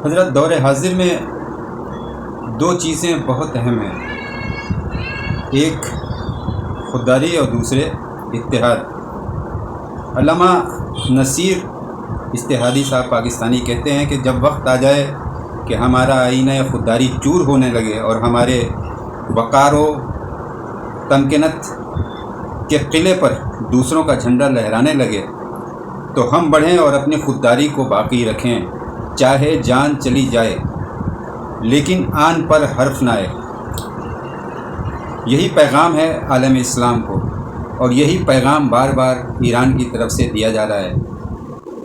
حضرت دور حاضر میں دو چیزیں بہت اہم ہیں، ایک خودداری اور دوسرے اتحاد۔ علامہ نصیر اتحادی صاحب پاکستانی کہتے ہیں کہ جب وقت آ جائے کہ ہمارا آئینہ خودداری چور ہونے لگے اور ہمارے وقار و تمکنت کے قلعے پر دوسروں کا جھنڈا لہرانے لگے تو ہم بڑھیں اور اپنی خودداری کو باقی رکھیں، چاہے جان چلی جائے لیکن آن پر حرف نہ آئے۔ یہی پیغام ہے عالم اسلام کو، اور یہی پیغام بار بار ایران کی طرف سے دیا جا رہا ہے۔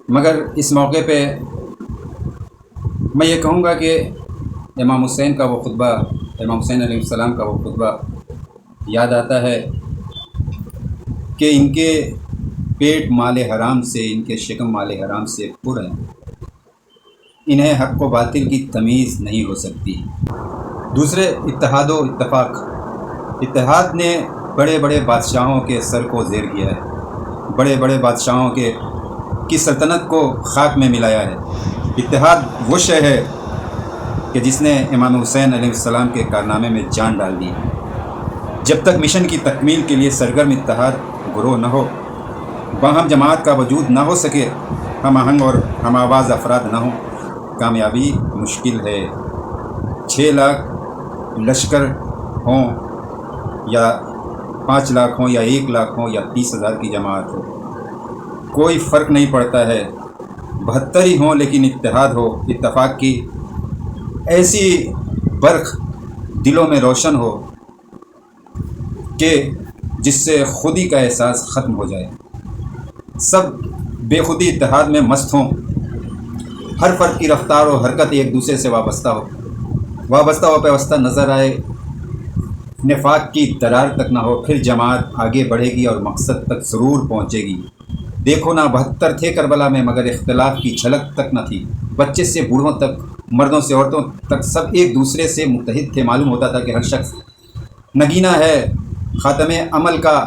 مگر اس موقع پہ میں یہ کہوں گا کہ امام حسین کا وہ خطبہ، امام حسین علیہ السلام کا وہ خطبہ یاد آتا ہے کہ ان کے پیٹ مال حرام سے، ان کے شکم مال حرام سے پر ہیں، انہیں حق و باطل کی تمیز نہیں ہو سکتی۔ دوسرے اتحاد و اتفاق۔ اتحاد نے بڑے بڑے بادشاہوں کے سر کو زیر کیا ہے، بڑے بڑے بادشاہوں کی سلطنت کو خاک میں ملایا ہے۔ اتحاد وہ شے ہے کہ جس نے امام حسین علیہ السلام کے کارنامے میں جان ڈال دی۔ جب تک مشن کی تکمیل کے لیے سرگرم اتحاد گروہ نہ ہو، باہم جماعت کا وجود نہ ہو سکے، ہم آہنگ اور ہم آواز افراد نہ ہوں، کامیابی مشکل ہے۔ 6 لاکھ لشکر ہوں یا 5 لاکھ ہوں یا 1 لاکھ ہوں یا 30,000 کی جماعت ہو، کوئی فرق نہیں پڑتا ہے۔ 72 ہی ہوں لیکن اتحاد ہو، اتفاق کی ایسی برق دلوں میں روشن ہو کہ جس سے خودی کا احساس ختم ہو جائے، سب بے خودی اتحاد میں مست ہوں، ہر فرد کی رفتار و حرکت ایک دوسرے سے وابستہ پیوستہ نظر آئے، نفاق کی درار تک نہ ہو، پھر جماعت آگے بڑھے گی اور مقصد تک ضرور پہنچے گی۔ دیکھو نا 72 تھے کربلا میں، مگر اختلاف کی جھلک تک نہ تھی۔ بچے سے بوڑھوں تک، مردوں سے عورتوں تک سب ایک دوسرے سے متحد تھے۔ معلوم ہوتا تھا کہ ہر شخص نگینہ ہے خاتم عمل کا،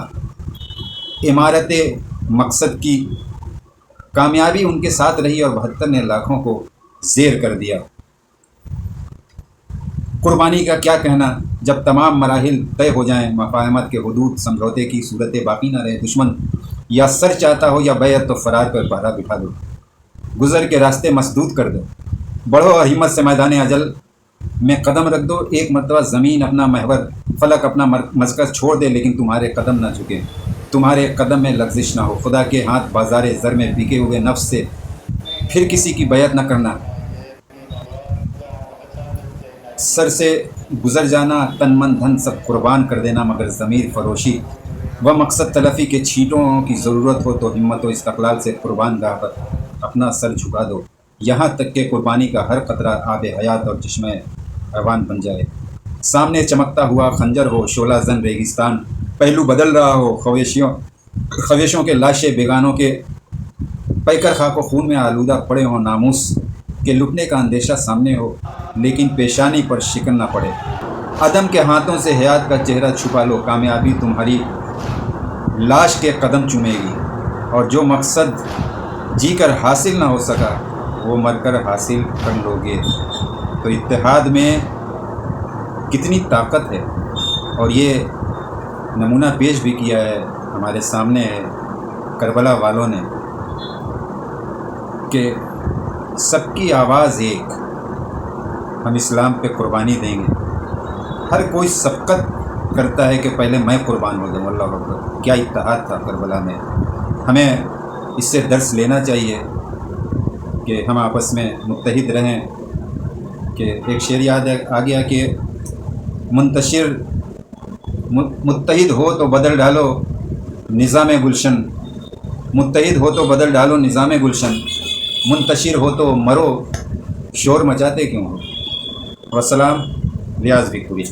عمارت مقصد کی۔ کامیابی ان کے ساتھ رہی اور 72 نے لاکھوں کو زیر کر دیا۔ قربانی کا کیا کہنا جب تمام مراحل طے ہو جائیں، مفاہمت کے حدود، سمجھوتے کی صورتیں باقی نہ رہے، دشمن یا سر چاہتا ہو یا بیعت تو فرار پر پہرا بٹھا دو، گزر کے راستے مسدود کر دو، بڑھو اور ہمت سے میدان اجل میں قدم رکھ دو۔ ایک مرتبہ زمین اپنا محور، فلک اپنا مرکز چھوڑ دے لیکن تمہارے قدم نہ جھکے، تمہارے قدم میں لغزش نہ ہو۔ خدا کے ہاتھ بازار زر میں بکے ہوئے نفس سے پھر کسی کی بیعت نہ کرنا، سر سے گزر جانا، تن من دھن سب قربان کر دینا، مگر ضمیر فروشی و مقصد تلفی کے چھینٹوں کی ضرورت ہو تو ہمت و استقلال سے قربان گاہ پر اپنا سر جھکا دو، یہاں تک کہ قربانی کا ہر قطرہ آب حیات اور چشمہ روان بن جائے۔ سامنے چمکتا ہوا خنجر ہو، شعلہ زن ریگستان پہلو بدل رہا ہو، خویشوں کے لاشیں بیگانوں کے پیکر خاک و خون میں آلودہ پڑے ہوں، ناموس کے لٹنے کا اندیشہ سامنے ہو لیکن پیشانی پر شکن نہ پڑے، عدم کے ہاتھوں سے حیات کا چہرہ چھپا لو، کامیابی تمہاری لاش کے قدم چومے گی، اور جو مقصد جی کر حاصل نہ ہو سکا وہ مر کر حاصل کر لو گے۔ تو اتحاد میں کتنی طاقت ہے، اور یہ نمونہ پیش بھی کیا ہے، ہمارے سامنے ہے کربلا والوں نے، کہ سب کی آواز ایک، ہم اسلام پہ قربانی دیں گے۔ ہر کوئی سبقت کرتا ہے کہ پہلے میں قربان ہو جاؤں۔ اللہ اکبر، کیا اتحاد تھا کربلا میں۔ ہمیں اس سے درس لینا چاہیے کہ ہم آپس میں متحد رہیں، کہ ایک شعر یاد آ گیا کہ متحد ہو تو بدل ڈالو نظام گلشن، متحد ہو تو بدل ڈالو نظام گلشن، منتشر ہو تو مرو، شور مچاتے کیوں ہو۔ والسلام، ریاض وکٹوری۔